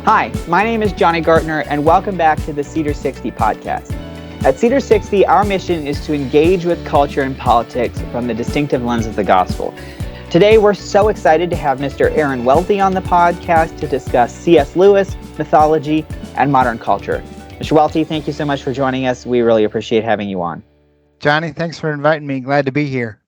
Hi, my name is Johnny Gartner, and welcome back to the Cedar60 Podcast. At Cedar60, our mission is to engage with culture and politics from the distinctive lens of the gospel. Today, we're so excited to have Mr. Aaron Welty on the podcast to discuss C.S. Lewis, mythology, and modern culture. Mr. Welty, thank you so much for joining us. We really appreciate having you on. Johnny, thanks for inviting me. Glad to be here.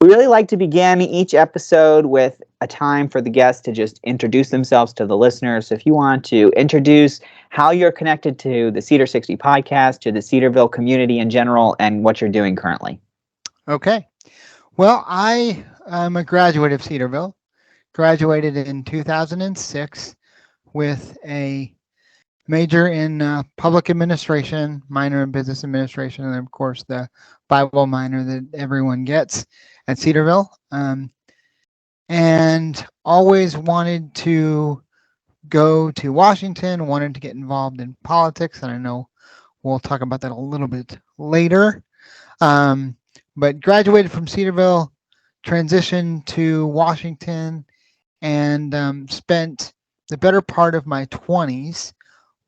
We really like to begin each episode with a time for the guests to just introduce themselves to the listeners. So if you want to introduce how you're connected to the Cedar60 podcast, to the Cedarville community in general, and what you're doing currently. Okay. Well, I am a graduate of Cedarville. Graduated in 2006 with a major in public administration, minor in business administration, and of course the Bible minor that everyone gets at Cedarville. And always wanted to go to Washington, wanted to get involved in politics, and I know we'll talk about that a little bit later. But graduated from Cedarville, transitioned to Washington, and spent the better part of my 20s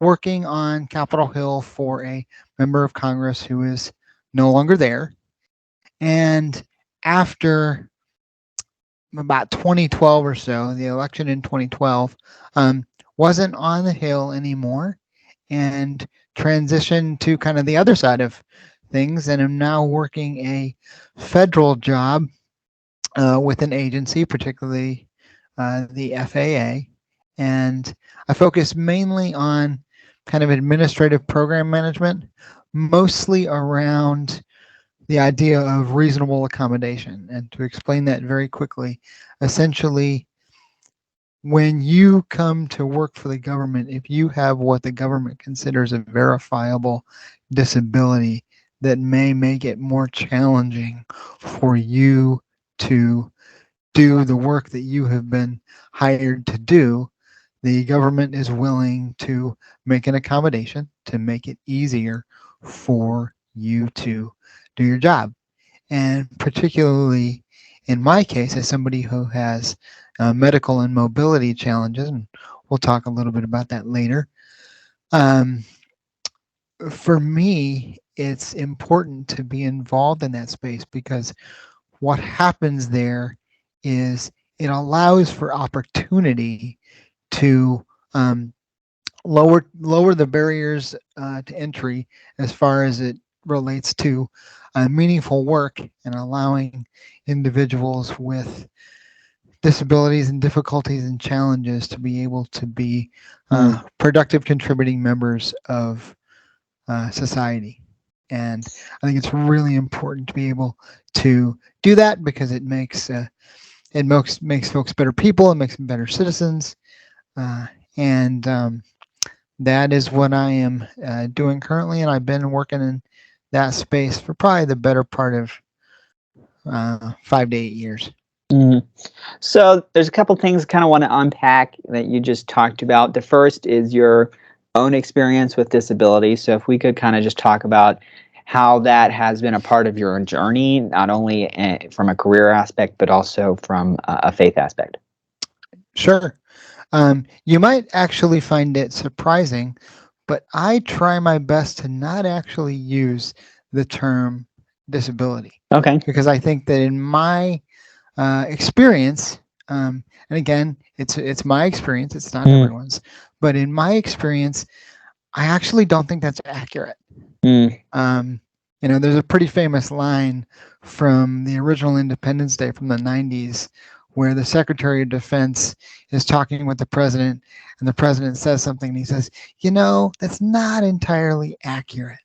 working on Capitol Hill for a member of Congress who is no longer there. And after about 2012 or so, the election in 2012, wasn't on the Hill anymore and transitioned to kind of the other side of things, and am now working a federal job with an agency, particularly the FAA. And I focus mainly on kind of administrative program management, mostly around the idea of reasonable accommodation. And to explain that very quickly, essentially, when you come to work for the government, if you have what the government considers a verifiable disability that may make it more challenging for you to do the work that you have been hired to do, the government is willing to make an accommodation to make it easier for you to do your job. And particularly in my case, as somebody who has medical and mobility challenges, and we'll talk a little bit about that later, for me, it's important to be involved in that space, because what happens there is it allows for opportunity to lower the barriers to entry as far as it relates to meaningful work, and allowing individuals with disabilities and difficulties and challenges to be able to be productive, contributing members of society. And I think it's really important to be able to do that, because it makes folks better people, it makes them better citizens, and that is what I am doing currently, and I've been working in that space for probably the better part of 5 to 8 years. Mm-hmm. So there's a couple things I kind of want to unpack that you just talked about. The first is your own experience with disability. So if we could kind of just talk about how that has been a part of your journey, not only from a career aspect, but also from a faith aspect. Sure. You might actually find it surprising, but I try my best to not actually use the term disability. Okay. Because I think that in my experience, and again, it's my experience, it's not everyone's, but in my experience, I actually don't think that's accurate. There's a pretty famous line from the original Independence Day from the 90s, where the Secretary of Defense is talking with the president, and the president says something, and he says, that's not entirely accurate.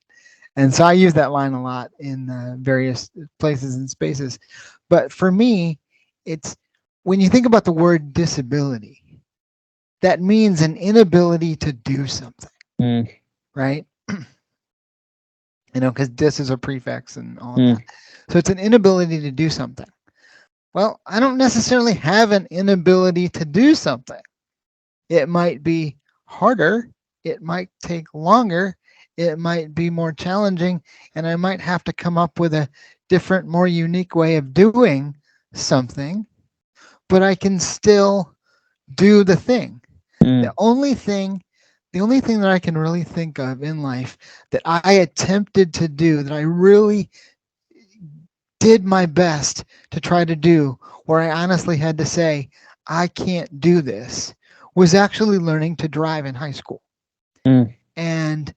And so I use that line a lot in various places and spaces. But for me, it's when you think about the word disability, that means an inability to do something, right? Because dis is a prefix and all of that. So it's an inability to do something. Well, I don't necessarily have an inability to do something. It might be harder. It might take longer. It might be more challenging. And I might have to come up with a different, more unique way of doing something. But I can still do the thing. Mm. The only thing that I can really think of in life that I attempted to do, that I really did my best to try to do, where I honestly had to say, I can't do this, was actually learning to drive in high school. Mm. And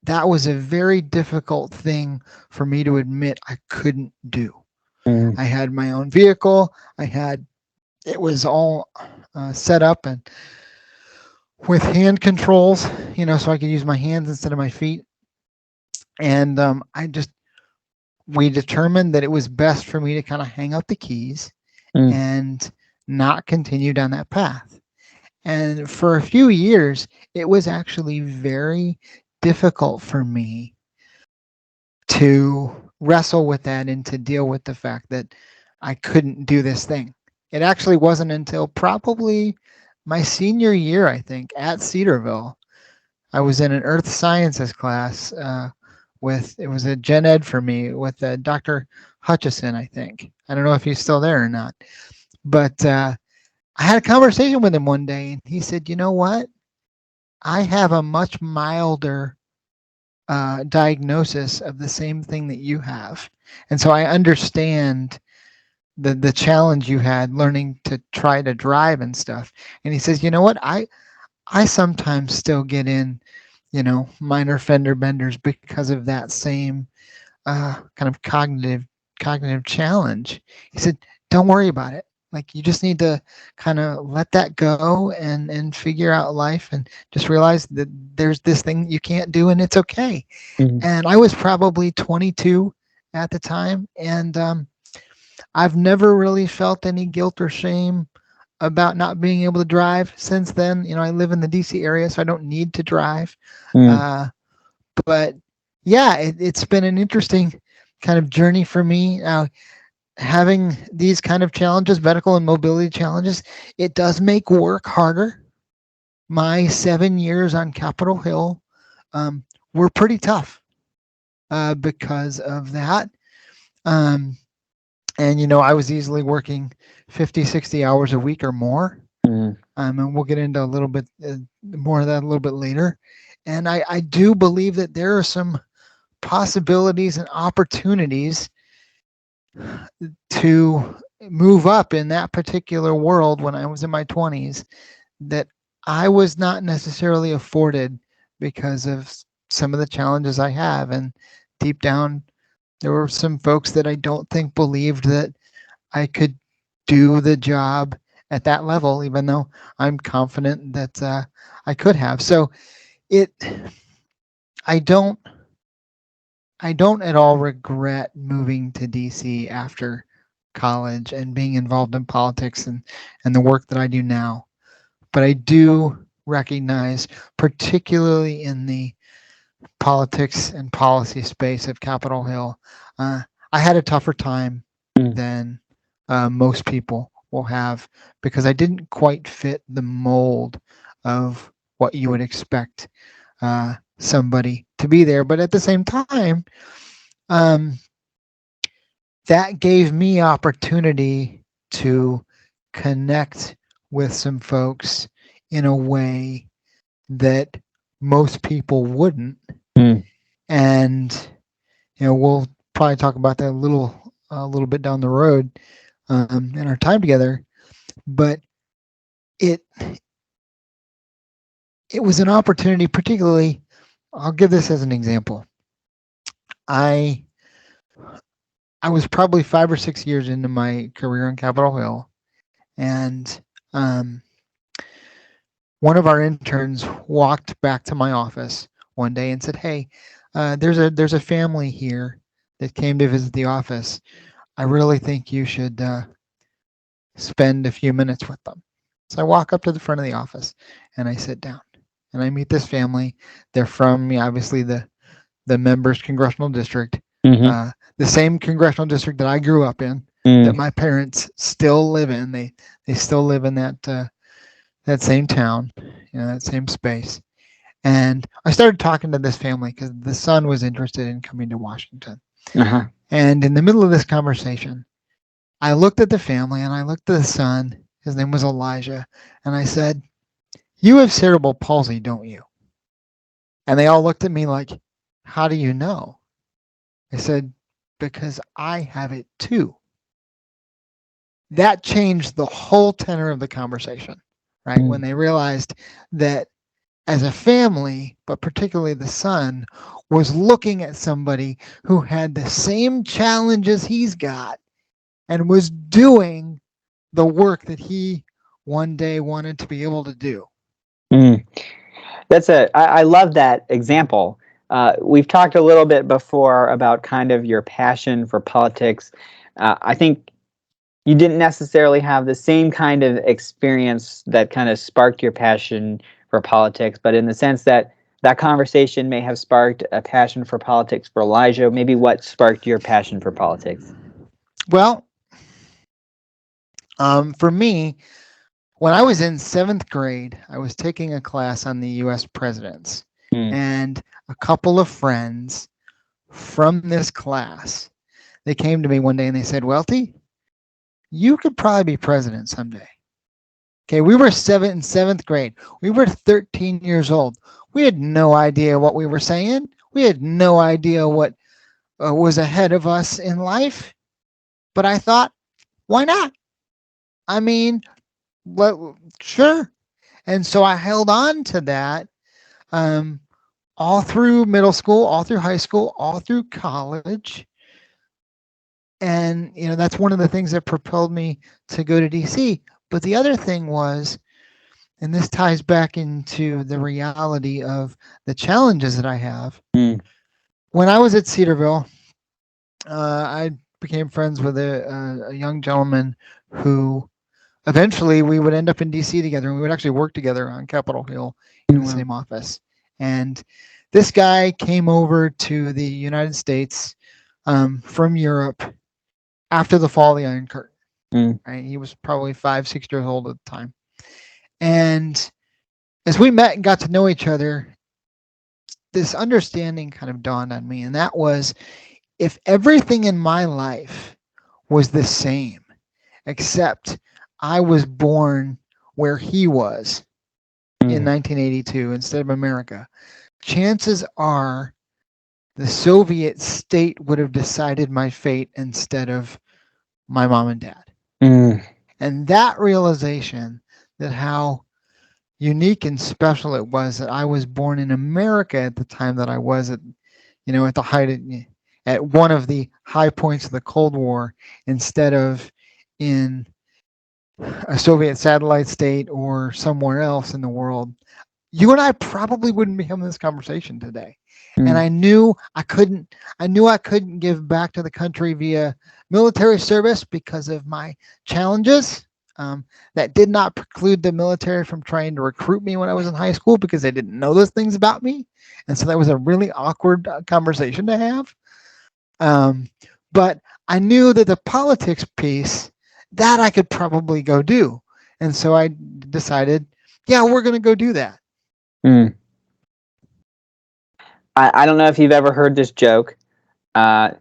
that was a very difficult thing for me to admit I couldn't do. Mm. I had my own vehicle. It was all set up and with hand controls, so I could use my hands instead of my feet. And we determined that it was best for me to kind of hang up the keys Mm. and not continue down that path. And for a few years, it was actually very difficult for me to wrestle with that and to deal with the fact that I couldn't do this thing. It actually wasn't until probably my senior year, I think, at Cedarville. I was in an earth sciences class it was a gen ed for me with Dr. Hutchison, I think. I don't know if he's still there or not. But I had a conversation with him one day, and he said, you know what? I have a much milder diagnosis of the same thing that you have. And so I understand the challenge you had learning to try to drive and stuff. And he says, you know what? I sometimes still get in, minor fender benders because of that same kind of cognitive challenge. He said, don't worry about it. Like, you just need to kind of let that go and figure out life and just realize that there's this thing you can't do and it's okay. Mm. And I was probably 22 at the time. And I've never really felt any guilt or shame about not being able to drive since then. I live in the DC area, so I don't need to drive. Mm. But yeah, it's been an interesting kind of journey for me. Having these kind of challenges, medical and mobility challenges, it does make work harder. My 7 years on Capitol Hill were pretty tough because of that. And, I was easily working 50, 60 hours a week or more. Mm. And we'll get into a little bit more of that a little bit later. And I do believe that there are some possibilities and opportunities to move up in that particular world when I was in my 20s that I was not necessarily afforded because of some of the challenges I have. And deep down, there were some folks that I don't think believed that I could do the job at that level, even though I'm confident that I could have. So I don't at all regret moving to DC after college and being involved in politics and the work that I do now. But I do recognize, particularly in the politics and policy space of Capitol Hill, I had a tougher time Mm. than most people will have because I didn't quite fit the mold of what you would expect somebody to be there. But at the same time, that gave me opportunity to connect with some folks in a way that most people wouldn't. Mm. And we'll probably talk about that a little bit down the road in our time together. But it was an opportunity, particularly. I'll give this as an example. I was probably 5 or 6 years into my career on Capitol Hill, and one of our interns walked back to my office one day and said, "Hey, there's a family here that came to visit the office. I really think you should spend a few minutes with them." So I walk up to the front of the office and I sit down and I meet this family. They're from obviously the members' congressional district, Mm-hmm. the same congressional district that I grew up in, that my parents still live in. They still live in that same town, that same space. And I started talking to this family because the son was interested in coming to Washington. Uh-huh. And in the middle of this conversation, I looked at the family and I looked at the son. His name was Elijah. And I said, "You have cerebral palsy, don't you?" And they all looked at me like, "How do you know?" I said, "Because I have it too." That changed the whole tenor of the conversation, right? When they realized that as a family, but particularly the son, was looking at somebody who had the same challenges he's got and was doing the work that he one day wanted to be able to do. Mm. I love that example. We've talked a little bit before about kind of your passion for politics. I think you didn't necessarily have the same kind of experience that kind of sparked your passion for politics, but in the sense that that conversation may have sparked a passion for politics for Elijah. Maybe what sparked your passion for politics? Well, for me, when I was in 7th grade, I was taking a class on the US presidents, Mm. and a couple of friends from this class, they came to me one day and they said, "Welty, you could probably be president someday." Okay, we were in 7th grade. We were 13 years old. We had no idea what we were saying. We had no idea what was ahead of us in life. But I thought, why not? I mean, sure. And so I held on to that um, all through middle school, all through high school, all through college. And, that's one of the things that propelled me to go to DC. But the other thing was, and this ties back into the reality of the challenges that I have. Mm. When I was at Cedarville, I became friends with a young gentleman who eventually we would end up in DC together, and we would actually work together on Capitol Hill in the same office. And this guy came over to the United States from Europe after the fall of the Iron Curtain. Mm. Right? He was probably 5, 6 years old at the time. And as we met and got to know each other, this understanding kind of dawned on me. And that was, if everything in my life was the same, except I was born where he was in 1982 instead of America, chances are the Soviet state would have decided my fate instead of my mom and dad. Mm. And that realization that how unique and special it was that I was born in America at the time that I was at the height of, at one of the high points of the Cold War instead of in a Soviet satellite state or somewhere else in the world, you and I probably wouldn't be having this conversation today. And I knew I couldn't give back to the country via military service because of my challenges. That did not preclude the military from trying to recruit me when I was in high school because they didn't know those things about me. And so that was a really awkward conversation to have. But I knew that the politics piece, that I could probably go do. And so I decided, yeah, we're going to go do that. Mm. I don't know if you've ever heard this joke, that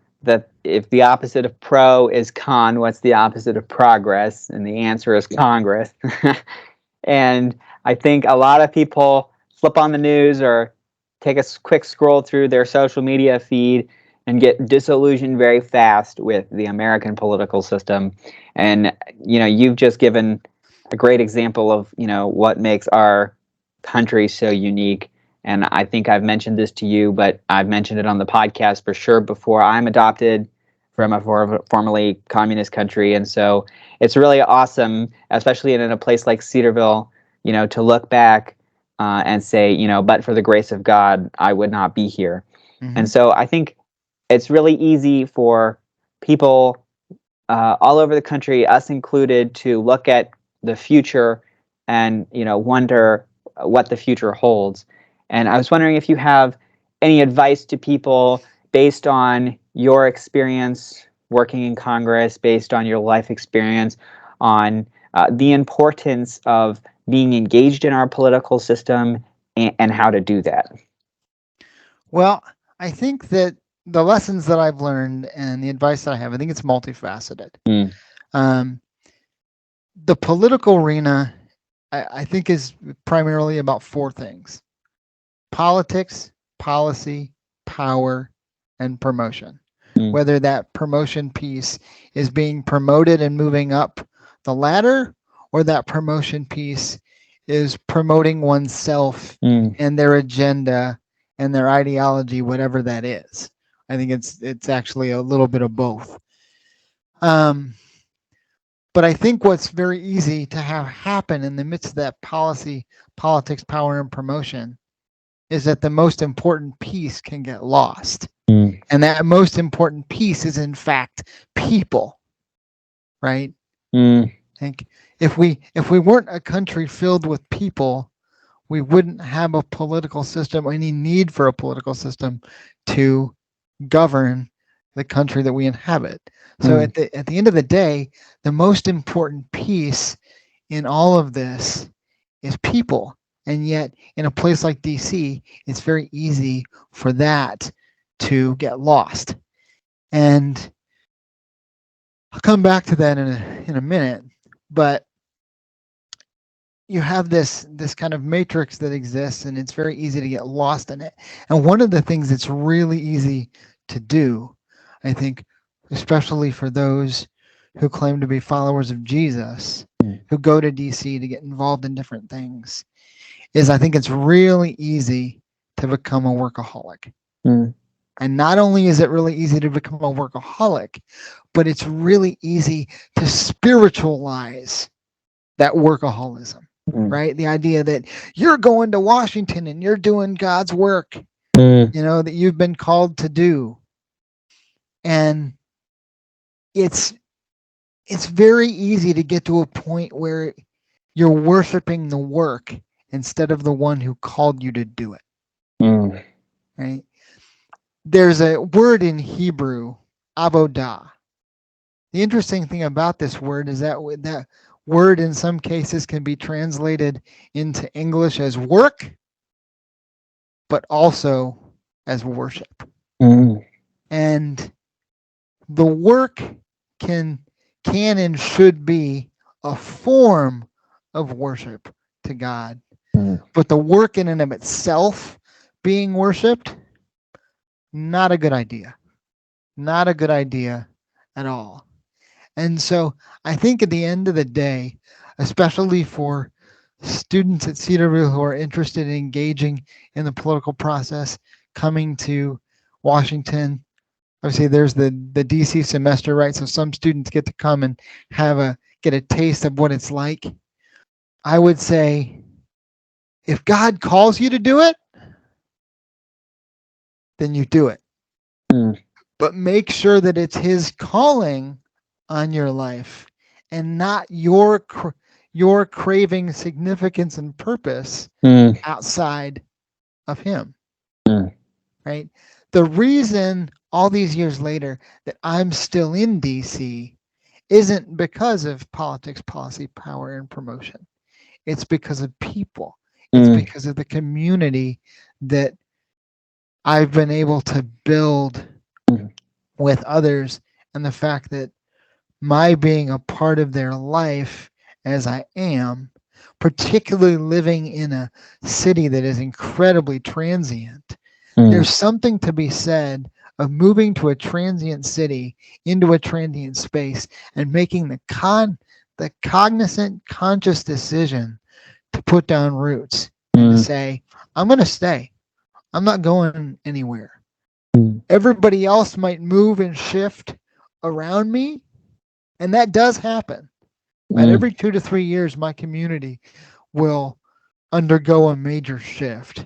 if the opposite of pro is con, what's the opposite of progress? And the answer is Congress. And I think a lot of people flip on the news or take a quick scroll through their social media feed and get disillusioned very fast with the American political system. And, you've just given a great example of, what makes our country so unique. And I think I've mentioned this to you, but I've mentioned it on the podcast for sure before. I'm adopted from a formerly communist country. And so it's really awesome, especially in a place like Cedarville, to look back and say, but for the grace of God, I would not be here. Mm-hmm. And so I think it's really easy for people all over the country, us included, to look at the future and, wonder what the future holds. And I was wondering if you have any advice to people based on your experience working in Congress, based on your life experience, on the importance of being engaged in our political system and how to do that. Well, I think that the lessons that I've learned and the advice that I have, I think it's multifaceted. The political arena I think is primarily about four things: politics, policy, power, and promotion. Mm. Whether that promotion piece is being promoted and moving up the ladder, or that promotion piece is promoting oneself Mm. and their agenda and their ideology, whatever that is. I think it's actually a little bit of both. But I think what's very easy to have happen in the midst of that policy, politics, power, and promotion is that the most important piece can get lost. Mm. And that most important piece is, in fact, people, right? Mm. I think if we weren't a country filled with people, we wouldn't have a political system or any need for a political system to govern the country that we inhabit. So at the end of the day, the most important piece in all of this is people. And yet in a place like DC, it's very easy for that to get lost. And I'll come back to that in a minute, but you have this kind of matrix that exists, and it's very easy to get lost in it. And one of the things that's really easy to do, I think, especially for those who claim to be followers of Jesus, who go to DC to get involved in different things, is I think it's really easy to become a workaholic. Mm. And not only is it really easy to become a workaholic, but it's really easy to spiritualize that workaholism, right? The idea that you're going to Washington and you're doing God's work, that you've been called to do. And it's very easy to get to a point where you're worshiping the work instead of the one who called you to do it, right? There's a word in Hebrew, avodah. The interesting thing about this word is that that word in some cases can be translated into English as work, but also as worship. And the work can and should be a form of worship to God. But the work in and of itself being worshiped, not a good idea. Not a good idea at all. And so I think at the end of the day, especially for students at Cedarville who are interested in engaging in the political process, coming to Washington, obviously there's the DC semester, right? So some students get to come and get a taste of what it's like. I would say, if God calls you to do it, then you do it. But make sure that it's his calling on your life and not your craving significance and purpose outside of him. Right? The reason all these years later that I'm still in DC isn't because of politics, policy, power, and promotion. It's because of people. It's because of the community that I've been able to build with others, and the fact that my being a part of their life as I am, particularly living in a city that is incredibly transient, there's something to be said of moving to a transient city, into a transient space, and making the cognizant, conscious decision to put down roots and to say, I'm going to stay. I'm not going anywhere. Everybody else might move and shift around me, and that does happen. But every 2 to 3 years, my community will undergo a major shift.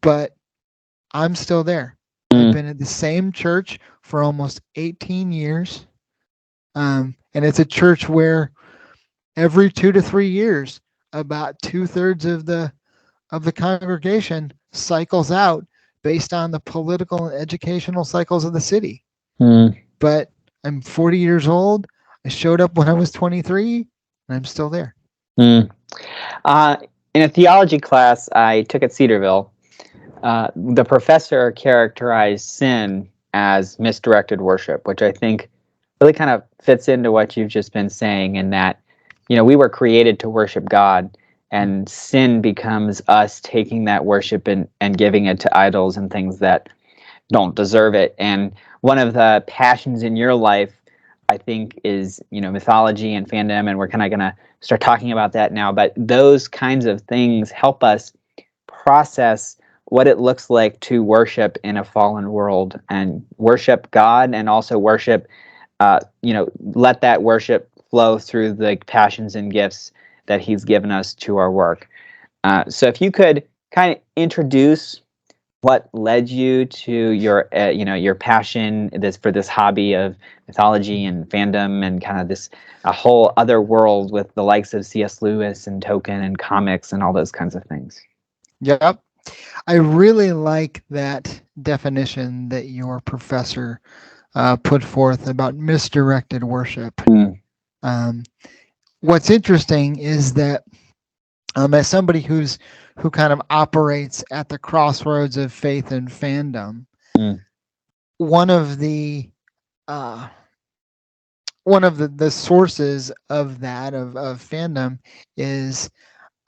But I'm still there. I've been at the same church for almost 18 years. And it's a church where every 2 to 3 years, about 2/3 of the congregation cycles out based on the political and educational cycles of the city. But I'm 40 years old. I showed up when I was 23, and I'm still there. In a theology class I took at Cedarville, the professor characterized sin as misdirected worship, which I think really kind of fits into what you've just been saying, in that, we were created to worship God, and sin becomes us taking that worship and giving it to idols and things that don't deserve it. And one of the passions in your life, I think, is mythology and fandom, and we're kind of going to start talking about that now. But those kinds of things help us process what it looks like to worship in a fallen world, and worship God, and also worship, let that worship flow through the passions and gifts that He's given us to our work. So if you could kind of introduce what led you to your passion for this hobby of mythology and fandom, and kind of this a whole other world with the likes of C.S. Lewis and Tolkien and comics and all those kinds of things. Yep. I really like that definition that your professor put forth about misdirected worship. What's interesting is that as somebody who kind of operates at the crossroads of faith and fandom, one of the sources of that of fandom is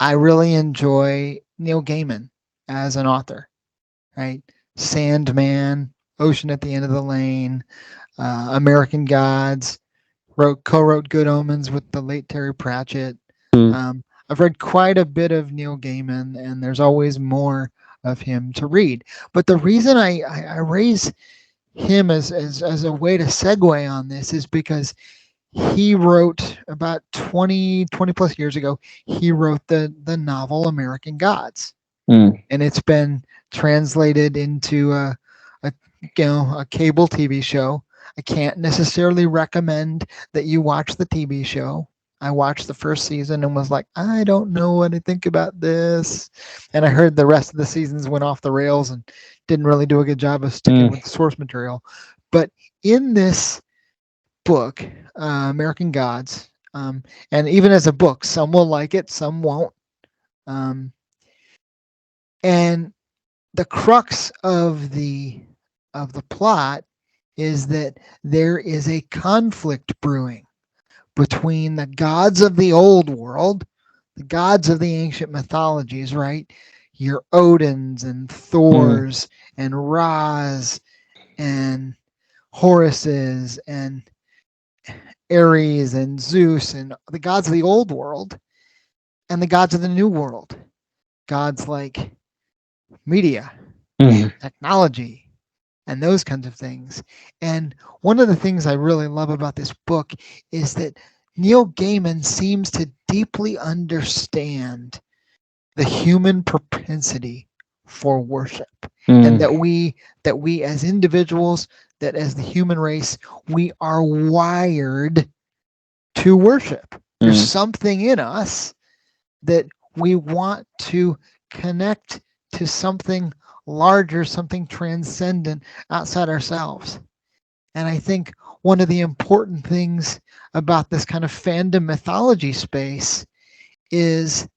I really enjoy Neil Gaiman as an author, right? Sandman, Ocean at the End of the Lane, American Gods, co-wrote Good Omens with the late Terry Pratchett. I've read quite a bit of Neil Gaiman, and there's always more of him to read. But the reason I raise him as a way to segue on this is because he wrote about 20 plus years ago, he wrote the novel American Gods. And it's been translated into a cable TV show. I can't necessarily recommend that you watch the TV show. I watched the first season and was like, I don't know what to think about this. And I heard the rest of the seasons went off the rails and didn't really do a good job of sticking with the source material. But in this book, American Gods, and even as a book, some will like it, some won't. And the crux of the plot is that there is a conflict brewing between the gods of the old world, the gods of the ancient mythologies, right? Your Odins and Thors and Ra's and Horuses and Ares and Zeus, and the gods of the old world and the gods of the new world. Gods like media, technology, and those kinds of things. And one of the things I really love about this book is that Neil Gaiman seems to deeply understand the human propensity for worship, and that we as individuals, that as the human race, we are wired to worship. There's something in us that we want to connect to something larger, something transcendent outside ourselves. And I think one of the important things about this kind of fandom mythology space is,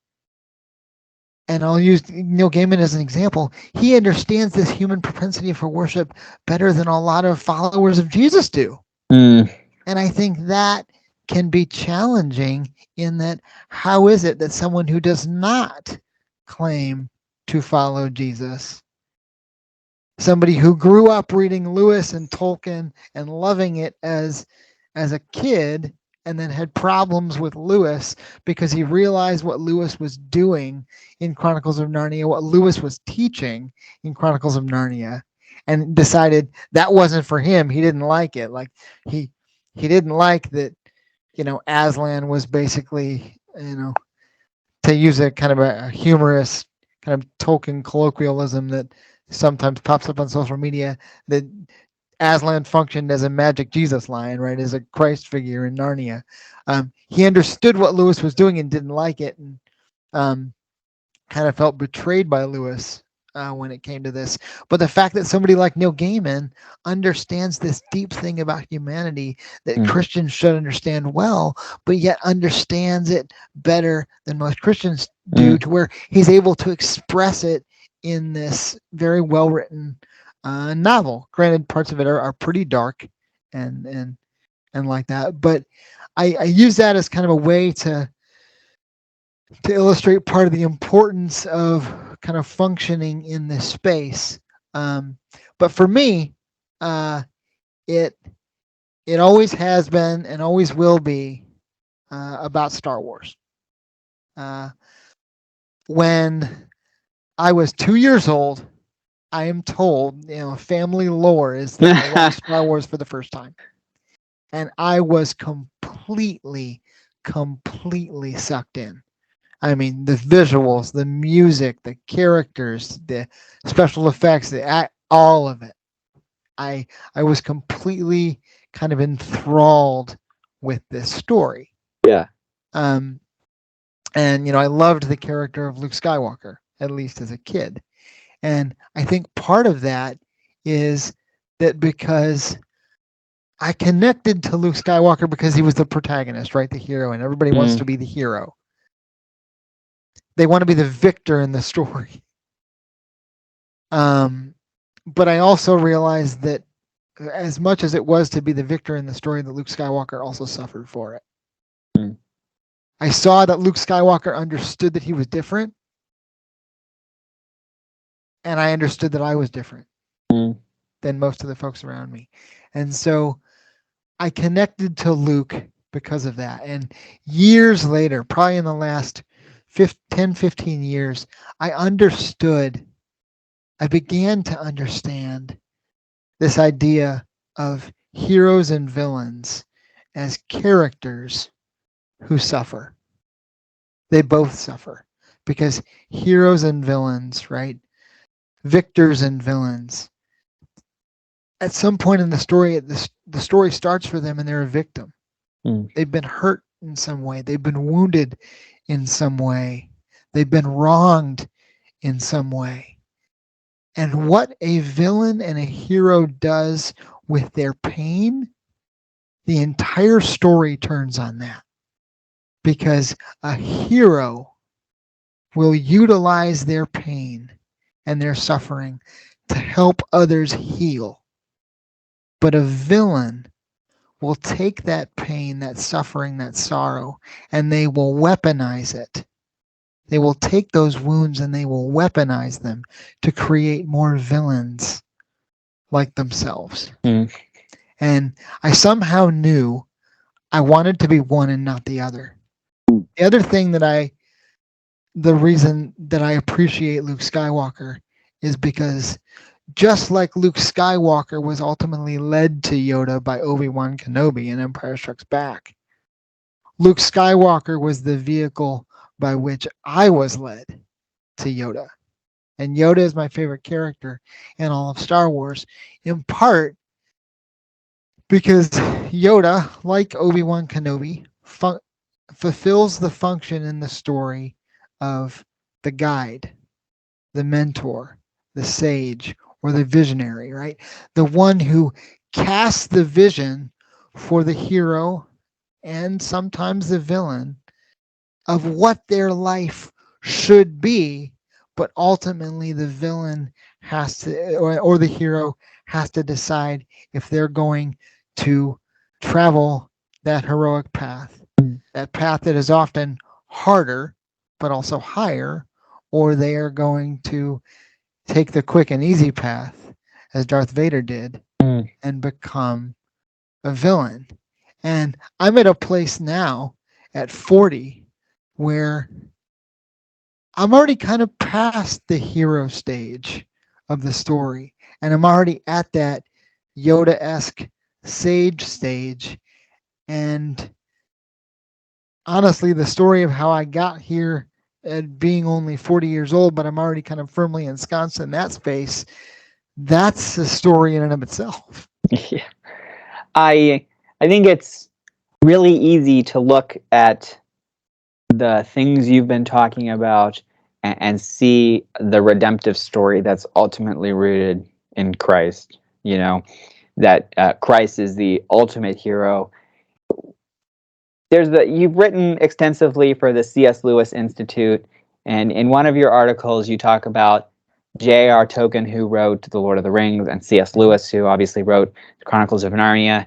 and I'll use Neil Gaiman as an example, he understands this human propensity for worship better than a lot of followers of Jesus do. And I think that can be challenging in that, how is it that someone who does not claim to follow Jesus, somebody who grew up reading Lewis and Tolkien and loving it as a kid, and then had problems with Lewis because he realized what Lewis was doing in Chronicles of Narnia, what Lewis was teaching in Chronicles of Narnia, and decided that wasn't for him. He didn't like it. Like he didn't like that, Aslan was basically, to use a kind of a humorous kind of Tolkien colloquialism that sometimes pops up on social media, that Aslan functioned as a magic Jesus lion, right, as a Christ figure in Narnia. He understood what Lewis was doing and didn't like it, and kind of felt betrayed by Lewis when it came to this. But the fact that somebody like Neil Gaiman understands this deep thing about humanity that Christians should understand well, but yet understands it better than most Christians do, to where he's able to express it in this very well-written novel. Granted, parts of it are pretty dark and like that, but I use that as kind of a way to to illustrate part of the importance of kind of functioning in this space. But for me, it it always has been and always will be about Star Wars. When I was 2 years old, I am told, family lore is that I watched Star Wars for the first time. And I was completely sucked in. I mean, the visuals, the music, the characters, the special effects, all of it. I was completely kind of enthralled with this story. Yeah. And I loved the character of Luke Skywalker, at least as a kid. And I think part of that is that because I connected to Luke Skywalker because he was the protagonist, right? The hero, and everybody wants to be the hero. They want to be the victor in the story. But I also realized that as much as it was to be the victor in the story, that Luke Skywalker also suffered for it. I saw that Luke Skywalker understood that he was different, and I understood that I was different than most of the folks around me. And so I connected to Luke because of that. And years later, probably in the last 10, 15 years, I began to understand this idea of heroes and villains as characters who suffer. They both suffer because heroes and villains, right? Victors and villains. At some point in the story, the story starts for them and they're a victim. They've been hurt in some way. They've been wounded in some way. They've been wronged in some way. And what a villain and a hero does with their pain, the entire story turns on that. Because a hero will utilize their pain and their suffering to help others heal. But a villain will take that pain, that suffering, that sorrow, and they will weaponize it. They will take those wounds and they will weaponize them to create more villains like themselves. And I somehow knew I wanted to be one and not the other. The other thing the reason that I appreciate Luke Skywalker is because just like Luke Skywalker was ultimately led to Yoda by Obi-Wan Kenobi in Empire Strikes Back, Luke Skywalker was the vehicle by which I was led to Yoda. And Yoda is my favorite character in all of Star Wars, in part because Yoda, like Obi-Wan Kenobi, fulfills the function in the story of the guide, the mentor, the sage, or the visionary, right? The one who casts the vision for the hero and sometimes the villain of what their life should be, but ultimately the villain has to, or the hero has to decide if they're going to travel that heroic path, that path that is often harder, but also higher, or they are going to take the quick and easy path, as Darth Vader did, and become a villain. And I'm at a place now at 40 where I'm already kind of past the hero stage of the story. And I'm already at that Yoda-esque sage stage. And honestly, the story of how I got here at being only 40 years old, but I'm already kind of firmly ensconced in that space, that's a story in and of itself. Yeah. I think it's really easy to look at the things you've been talking about and see the redemptive story that's ultimately rooted in Christ. That Christ is the ultimate hero. You've written extensively for the C.S. Lewis Institute, and in one of your articles you talk about J.R. Tolkien, who wrote The Lord of the Rings, and C.S. Lewis, who obviously wrote The Chronicles of Narnia,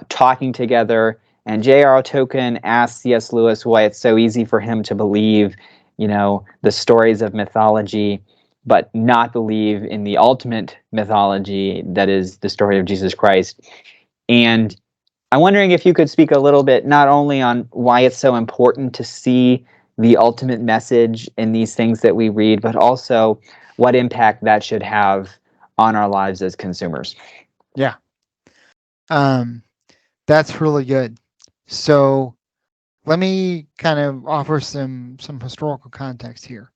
talking together And J.R.R. Tolkien asked C.S. Lewis why it's so easy for him to believe, the stories of mythology, but not believe in the ultimate mythology that is the story of Jesus Christ. And I'm wondering if you could speak a little bit not only on why it's so important to see the ultimate message in these things that we read, but also what impact that should have on our lives as consumers. Yeah. That's really good. So let me kind of offer some historical context here.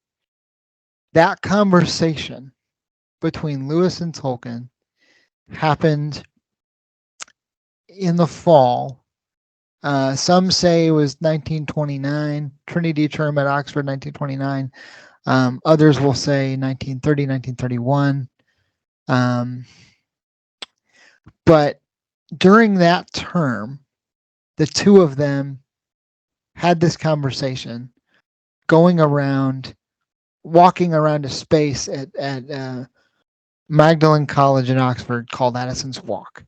That conversation between Lewis and Tolkien happened in the fall. Some say it was 1929, Trinity term at Oxford, 1929. Others will say 1930, 1931. But during that term, the two of them had this conversation walking around a space at Magdalen College in Oxford called Addison's Walk,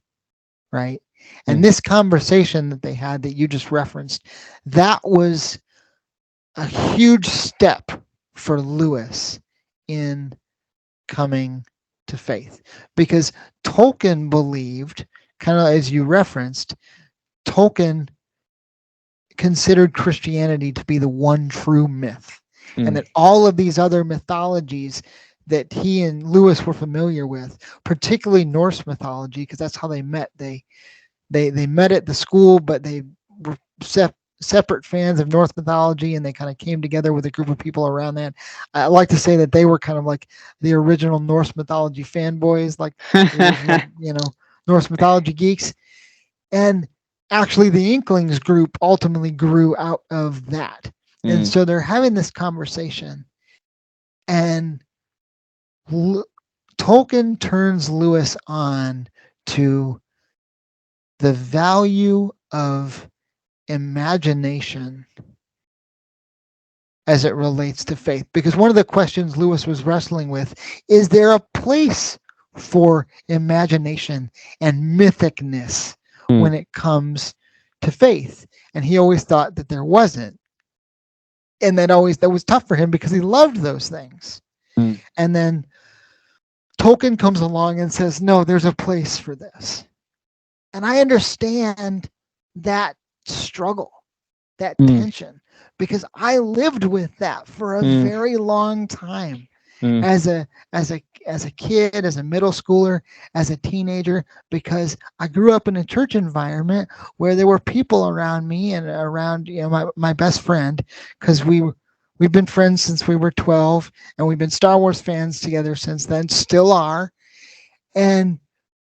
right? And this conversation that they had that you just referenced, that was a huge step for Lewis in coming to faith, because Tolkien believed, kind of as you referenced, Tolkien considered Christianity to be the one true myth, and that all of these other mythologies that he and Lewis were familiar with, particularly Norse mythology, because that's how they met. They met at the school, but they were separate fans of Norse mythology, and they kind of came together with a group of people around that. I like to say that they were kind of like the original Norse mythology fanboys, like the original, Norse mythology geeks. And actually, the Inklings group ultimately grew out of that. And so they're having this conversation, and Tolkien turns Lewis on to the value of imagination as it relates to faith. Because one of the questions Lewis was wrestling with is there a place for imagination and mythicness when it comes to faith? And he always thought that there wasn't. And that was tough for him because he loved those things. And then Tolkien comes along and says, no, there's a place for this. And I understand that struggle, that tension, because I lived with that for a very long time as a kid, as a middle schooler, as a teenager, because I grew up in a church environment where there were people around me and around my best friend, because we've been friends since we were 12, and we've been Star Wars fans together since then, still are. And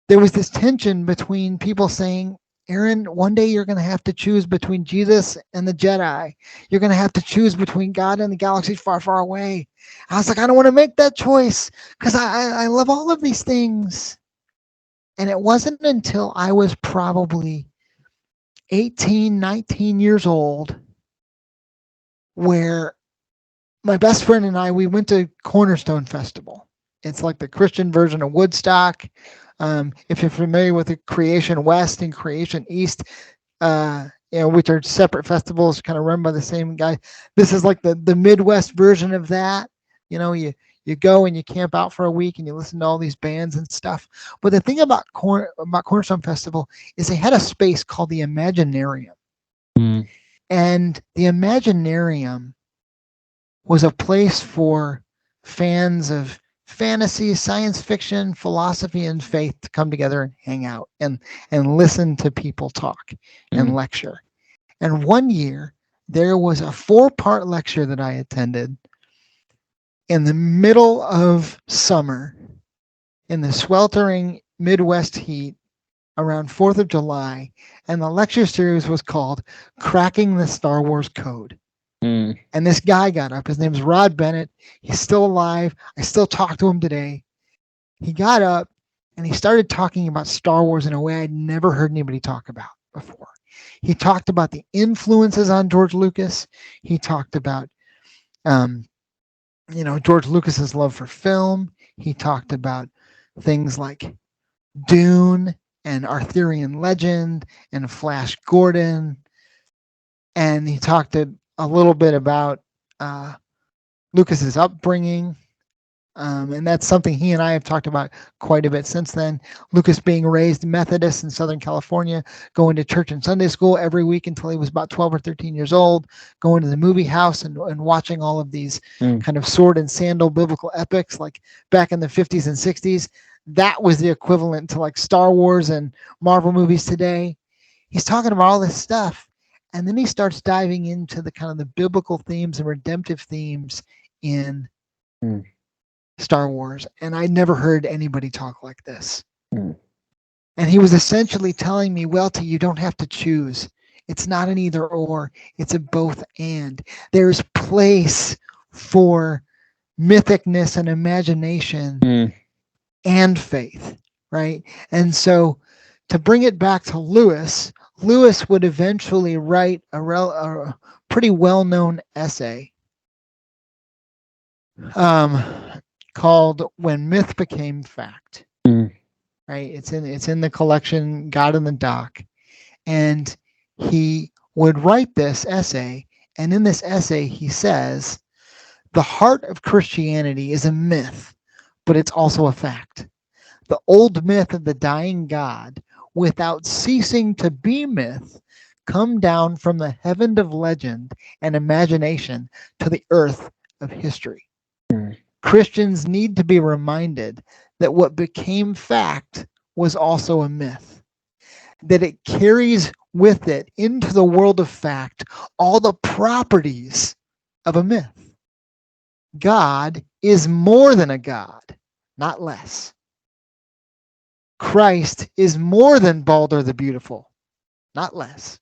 there was this tension between people saying, Aaron, one day you're going to have to choose between Jesus and the Jedi. You're going to have to choose between God and the galaxies far, far away. I was like, I don't want to make that choice because I love all of these things. And it wasn't until I was probably 18, 19 years old where my best friend and I, we went to Cornerstone Festival. It's like the Christian version of Woodstock. If you're familiar with the Creation West and Creation East, which are separate festivals kind of run by the same guy. This is like the Midwest version of that. You go and you camp out for a week and you listen to all these bands and stuff. But the thing about Cornerstone Festival is they had a space called the Imaginarium. And the Imaginarium was a place for fans of fantasy, science fiction, philosophy, and faith to come together and hang out and listen to people talk and lecture. And one year, there was a 4-part lecture that I attended in the middle of summer in the sweltering Midwest heat around 4th of July. And the lecture series was called Cracking the Star Wars Code. And this guy got up. His name's Rod Bennett. He's still alive. I still talk to him today. He got up and he started talking about Star Wars in a way I'd never heard anybody talk about before. He talked about the influences on George Lucas. He talked about, George Lucas's love for film. He talked about things like Dune and Arthurian legend and Flash Gordon. And he talked a little bit about Lucas's upbringing. And that's something he and I have talked about quite a bit since then. Lucas being raised Methodist in Southern California, going to church and Sunday school every week until he was about 12 or 13 years old, going to the movie house and watching all of these kind of sword and sandal biblical epics like back in the 50s and 60s. That was the equivalent to like Star Wars and Marvel movies today. He's talking about all this stuff. And then he starts diving into the kind of the biblical themes and redemptive themes in Star Wars. And I never heard anybody talk like this. And he was essentially telling me, Welty, you don't have to choose. It's not an either or, it's a both and. There's place for mythicness and imagination and faith, right? And so to bring it back to Lewis would eventually write a pretty well-known essay called "When Myth Became Fact." Right? It's in the collection God in the Dock, and he would write this essay, and in this essay he says, "The heart of Christianity is a myth, but it's also a fact. The old myth of the dying God, without ceasing to be myth, come down from the heaven of legend and imagination to the earth of history. Christians need to be reminded that what became fact was also a myth, that it carries with it into the world of fact all the properties of a myth. God is more than a God, not less. Christ is more than Balder the Beautiful, not less.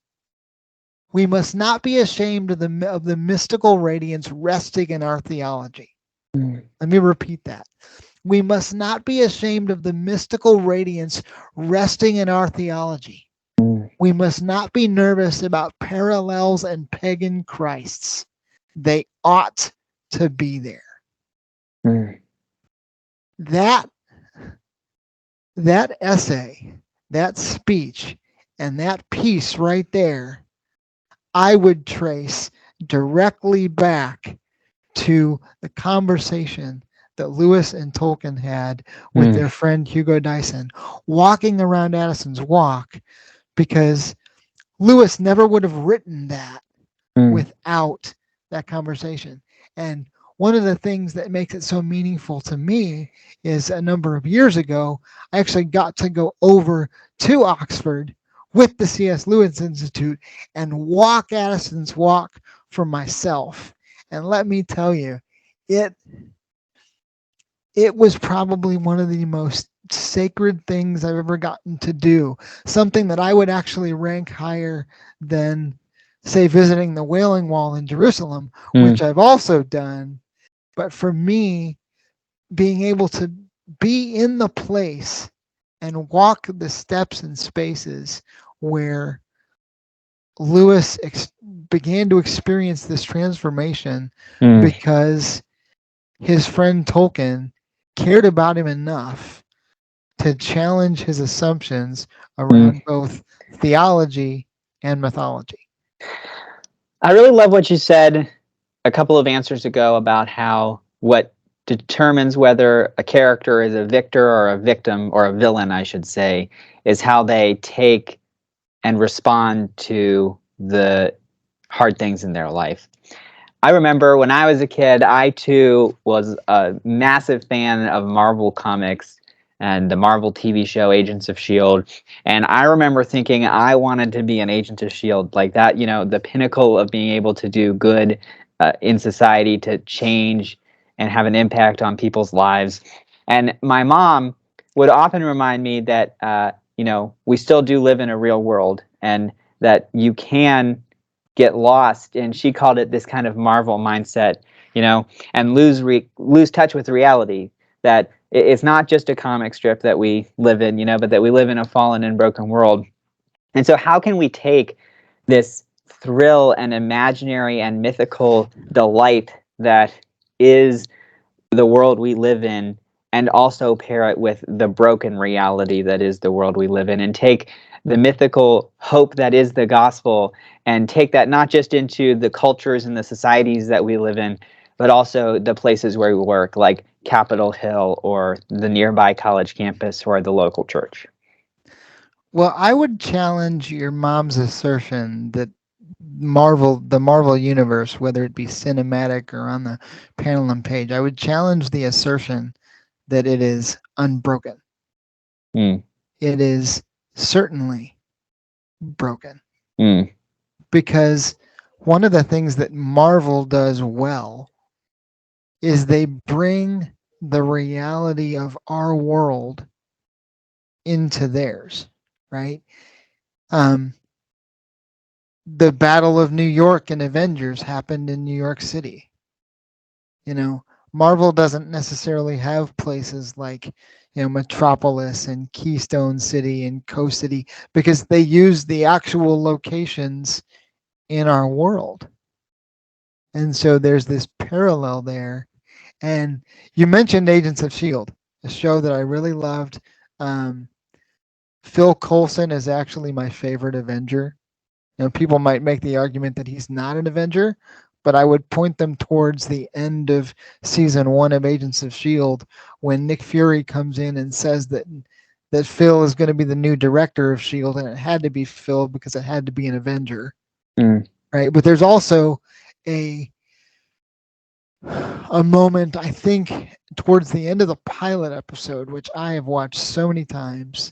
We must not be ashamed of the mystical radiance resting in our theology." Let me repeat that. We must not be ashamed of the mystical radiance resting in our theology. We must not be nervous about parallels and pagan Christs. They ought to be there. That essay, that speech, and that piece right there, I would trace directly back to the conversation that Lewis and Tolkien had with their friend Hugo Dyson, walking around Addison's Walk, because Lewis never would have written that without that conversation. And one of the things that makes it so meaningful to me is a number of years ago, I actually got to go over to Oxford with the C.S. Lewis Institute and walk Addison's Walk for myself. And let me tell you, it was probably one of the most sacred things I've ever gotten to do. Something that I would actually rank higher than, say, visiting the Wailing Wall in Jerusalem, which I've also done. But for me, being able to be in the place and walk the steps and spaces where Lewis began to experience this transformation because his friend Tolkien cared about him enough to challenge his assumptions around both theology and mythology. I really love what you said a couple of answers ago about how what determines whether a character is a victor or a victim, or a villain, I should say, is how they take and respond to the hard things in their life. I remember when I was a kid, I too was a massive fan of Marvel comics and the Marvel TV show Agents of S.H.I.E.L.D. And I remember thinking I wanted to be an Agent of S.H.I.E.L.D. like that, you know, the pinnacle of being able to do good in society, to change and have an impact on people's lives. And my mom would often remind me that, you know, we still do live in a real world, and that you can get lost, and she called it this kind of Marvel mindset, you know, and lose touch with reality, that it's not just a comic strip that we live in, you know, but that we live in a fallen and broken world. And so how can we take this thrill and imaginary and mythical delight that is the world we live in and also pair it with the broken reality that is the world we live in, and take the mythical hope that is the gospel and take that not just into the cultures and the societies that we live in, but also the places where we work, like Capitol Hill or the nearby college campus or the local church. Well, I would challenge your mom's assertion that the Marvel universe, whether it be cinematic or on the panel and page, I would challenge the assertion that it is unbroken. Mm. It is certainly broken. Mm. Because one of the things that Marvel does well is they bring the reality of our world into theirs, right? The Battle of New York in Avengers happened in New York City. Marvel doesn't necessarily have places like, Metropolis and Keystone City and Coast City, because they use the actual locations in our world. And so there's this parallel there. And you mentioned Agents of S.H.I.E.L.D., a show that I really loved. Phil Coulson is actually my favorite Avenger. People might make the argument that he's not an Avenger, but I would point them towards the end of season 1 of Agents of S.H.I.E.L.D. when Nick Fury comes in and says that Phil is going to be the new director of S.H.I.E.L.D., and it had to be Phil because it had to be an Avenger. Mm. Right? But there's also a moment, I think, towards the end of the pilot episode, which I have watched so many times,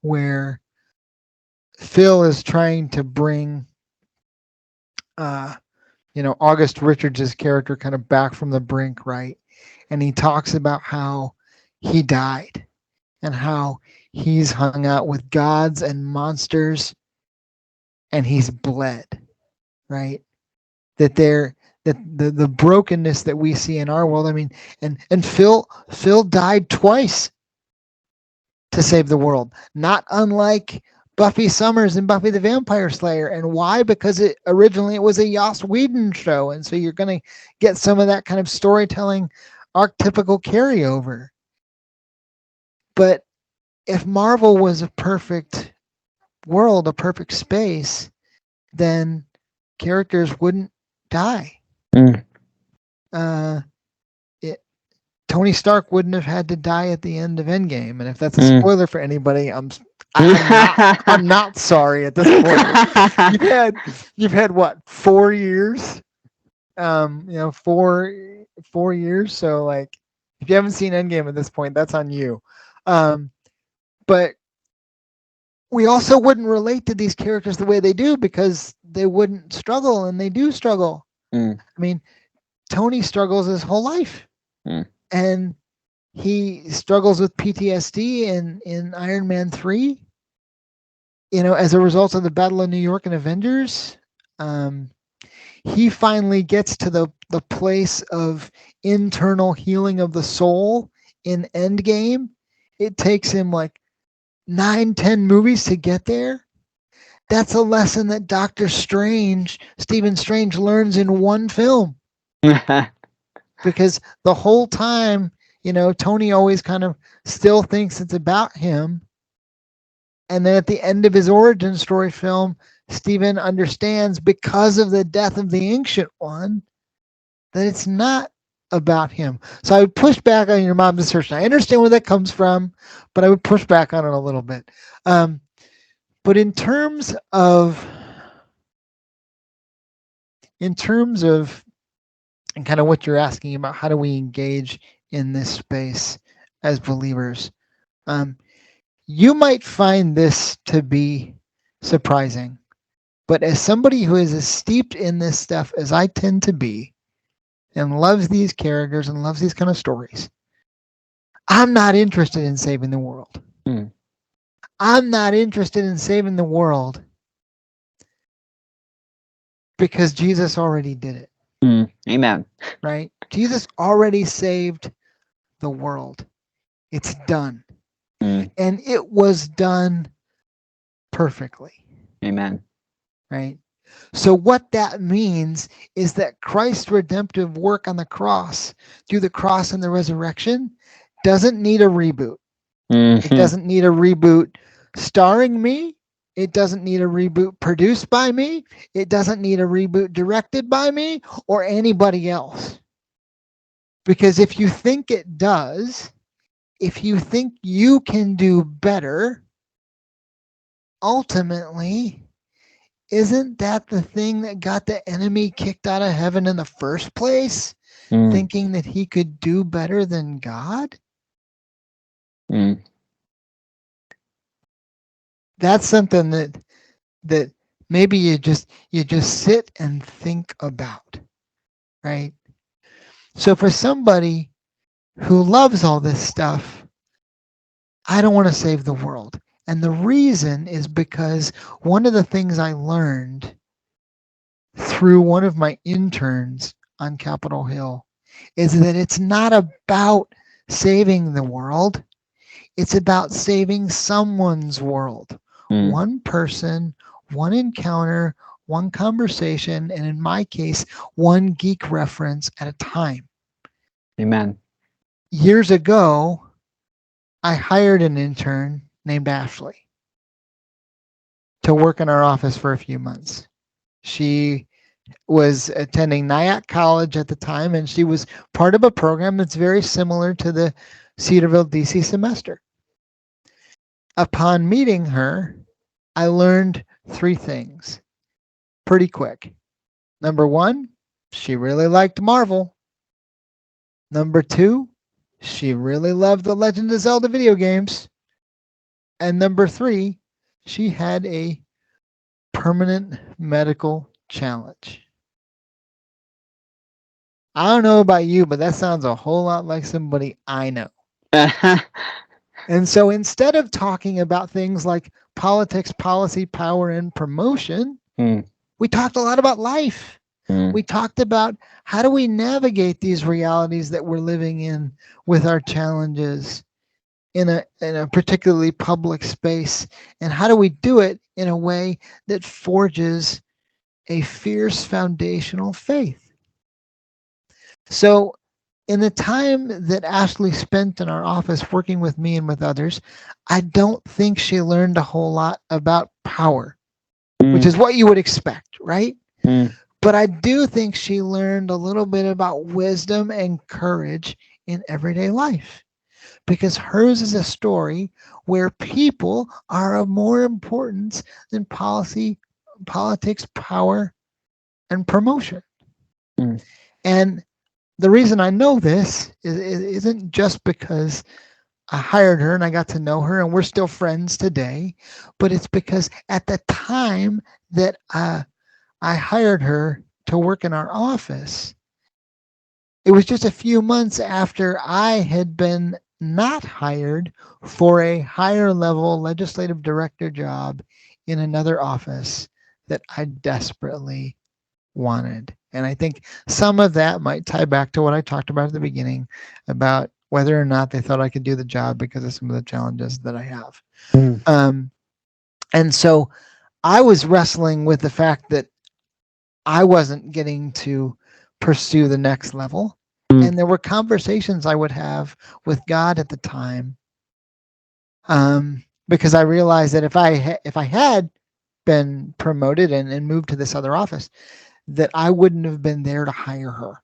where Phil is trying to bring August Richards' character kind of back from the brink, right? And he talks about how he died and how he's hung out with gods and monsters and he's bled, right? That the brokenness that we see in our world. I mean, and Phil died twice to save the world, not unlike Buffy Summers and Buffy the Vampire Slayer. And why? Because originally it was a Joss Whedon show, and so you're going to get some of that kind of storytelling archetypical carryover. But if Marvel was a perfect world, a perfect space, then characters wouldn't die. Mm. Tony Stark wouldn't have had to die at the end of Endgame, and if that's a spoiler for anybody, I'm not sorry at this point. You've had what, 4 years? 4 years. So like, if you haven't seen Endgame at this point, that's on you. But we also wouldn't relate to these characters the way they do because they wouldn't struggle, and they do struggle. I mean, Tony struggles his whole life. And he struggles with PTSD in Iron Man 3, as a result of the Battle of New York and Avengers. He finally gets to the place of internal healing of the soul in Endgame. It takes him like 9-10 movies to get there. That's a lesson that Stephen Strange learns in one film. Because the whole time, Tony always kind of still thinks it's about him. And then at the end of his origin story film, Stephen understands, because of the death of the Ancient One, that it's not about him. So I would push back on your mom's assertion. I understand where that comes from, but I would push back on it a little bit. But in terms of and kind of what you're asking about, how do we engage in this space as believers? You might find this to be surprising, but as somebody who is as steeped in this stuff as I tend to be, and loves these characters and loves these kind of stories, I'm not interested in saving the world. I'm not interested in saving the world because Jesus already did it. Amen. Right? Jesus already saved the world. It's done. And it was done perfectly. Amen. Right? So what that means is that Christ's redemptive work on the cross, through the cross and the resurrection, doesn't need a reboot. It doesn't need a reboot starring me. It doesn't need a reboot produced by me. It doesn't need a reboot directed by me or anybody else. Because if you think it does, if you think you can do better, ultimately, isn't that the thing that got the enemy kicked out of heaven in the first place? Thinking that he could do better than God? That's something that maybe you just sit and think about, right? So for somebody who loves all this stuff, I don't want to save the world. And the reason is because one of the things I learned through one of my interns on Capitol Hill is that it's not about saving the world. It's about saving someone's world. One person, one encounter, one conversation, and in my case, one geek reference at a time. Amen. Years ago, I hired an intern named Ashley to work in our office for a few months. She was attending Nyack College at the time, and she was part of a program that's very similar to the Cedarville DC semester. Upon meeting her, I learned 3 things pretty quick. Number 1, she really liked Marvel. Number 2, she really loved the Legend of Zelda video games. And number 3, she had a permanent medical challenge. I don't know about you, but that sounds a whole lot like somebody I know. And so instead of talking about things like politics, policy, power, and promotion, we talked a lot about life. We talked about how do we navigate these realities that we're living in with our challenges in a particularly public space, and how do we do it in a way that forges a fierce foundational faith. So in the time that Ashley spent in our office working with me and with others, I don't think she learned a whole lot about power, which is what you would expect, right? But I do think she learned a little bit about wisdom and courage in everyday life, because hers is a story where people are of more importance than policy, politics, power, and promotion. And the reason I know this isn't just because I hired her and I got to know her and we're still friends today, but it's because at the time that I hired her to work in our office, it was just a few months after I had been not hired for a higher level legislative director job in another office that I desperately wanted. And I think some of that might tie back to what I talked about at the beginning about whether or not they thought I could do the job because of some of the challenges that I have. And so I was wrestling with the fact that I wasn't getting to pursue the next level. And there were conversations I would have with God at the time, because I realized that if I had been promoted and moved to this other office, that I wouldn't have been there to hire her.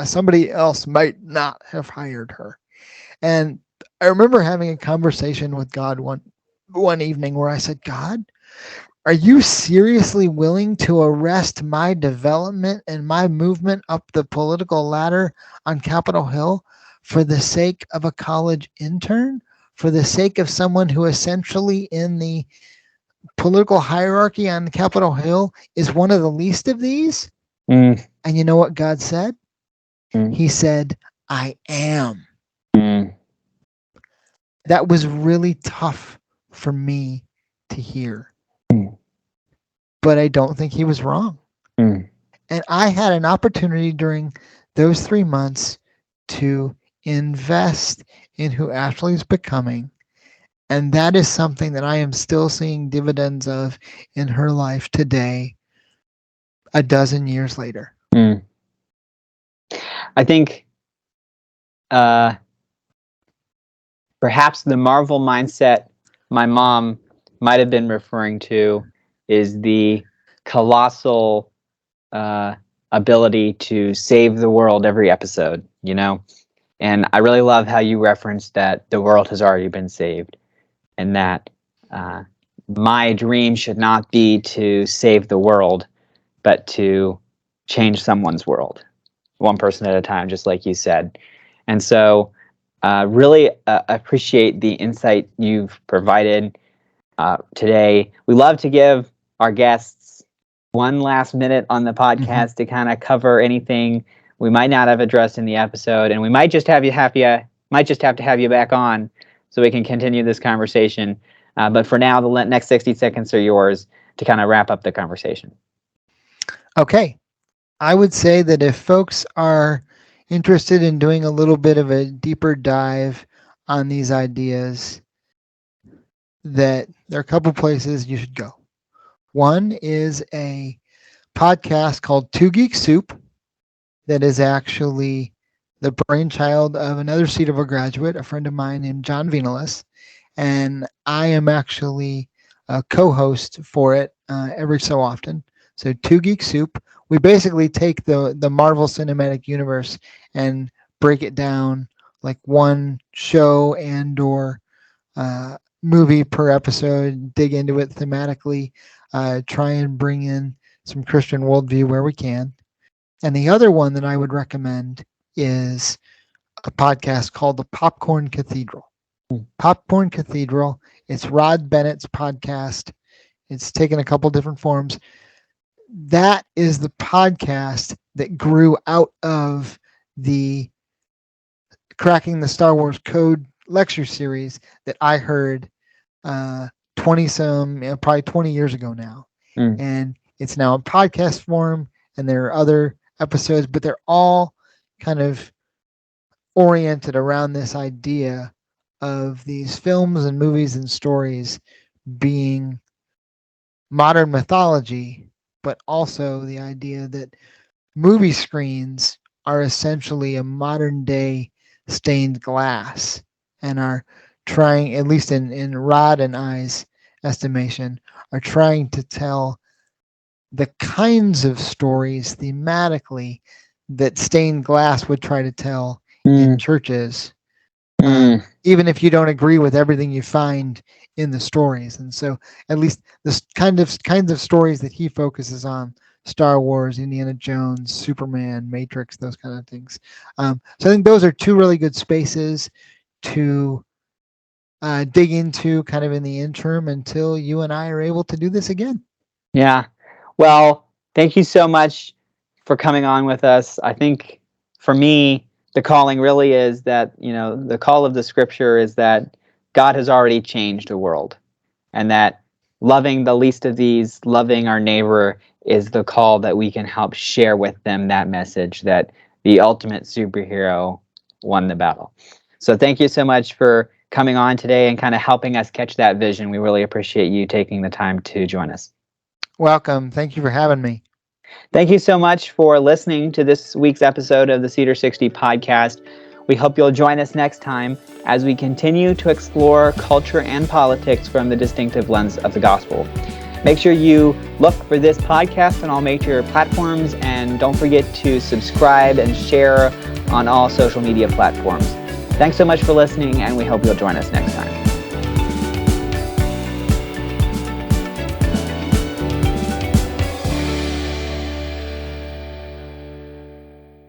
Somebody else might not have hired her. And I remember having a conversation with God one evening where I said, God, are you seriously willing to arrest my development and my movement up the political ladder on Capitol Hill for the sake of a college intern? For the sake of someone who essentially in the political hierarchy on Capitol Hill is one of the least of these? And you know what God said? He said, I am. That was really tough for me to hear. But I don't think he was wrong. And I had an opportunity during those 3 months to invest in who Ashley's becoming. And that is something that I am still seeing dividends of in her life today, a dozen years later. I think perhaps the Marvel mindset my mom might have been referring to is the colossal ability to save the world every episode, And I really love how you referenced that the world has already been saved, and that my dream should not be to save the world, but to change someone's world, one person at a time, just like you said. And so really appreciate the insight you've provided today. We love to give our guests one last minute on the podcast to kind of cover anything we might not have addressed in the episode, and we might just have to have you back on so we can continue this conversation. But for now, the next 60 seconds are yours to kind of wrap up the conversation. Okay. I would say that if folks are interested in doing a little bit of a deeper dive on these ideas, that there are a couple places you should go. One is a podcast called Two Geek Soup that is actually the brainchild of another Cedarville graduate, a friend of mine named John Vinalis, and I am actually a co-host for it every so often. So Two Geek Soup, we basically take the Marvel Cinematic Universe and break it down like one show and or movie per episode, dig into it thematically, try and bring in some Christian worldview where we can. And the other one that I would recommend is a podcast called The Popcorn Cathedral. Popcorn Cathedral, it's Rod Bennett's podcast. It's taken a couple different forms. That is the podcast that grew out of the Cracking the Star Wars Code lecture series that I heard probably 20 years ago now. And it's now in podcast form, and there are other episodes, but they're all kind of oriented around this idea of these films and movies and stories being modern mythology, but also the idea that movie screens are essentially a modern day stained glass and are trying, at least in Rod and I's estimation, are trying to tell the kinds of stories thematically that stained glass would try to tell in churches, even if you don't agree with everything you find in the stories. And so at least the kinds of stories that he focuses on, Star Wars, Indiana Jones, Superman, Matrix, those kind of things. So I think those are two really good spaces to dig into kind of in the interim until you and I are able to do this again. Yeah. Well, thank you so much for coming on with us. I think for me, the calling really is that, the call of the scripture is that God has already changed the world, and that loving the least of these, loving our neighbor, is the call that we can help share with them that message that the ultimate superhero won the battle. So thank you so much for coming on today and kind of helping us catch that vision. We really appreciate you taking the time to join us. Welcome. Thank you for having me. Thank you so much for listening to this week's episode of the Cedar60 Podcast. We hope you'll join us next time as we continue to explore culture and politics from the distinctive lens of the gospel. Make sure you look for this podcast on all major platforms, and don't forget to subscribe and share on all social media platforms. Thanks so much for listening, and we hope you'll join us next time.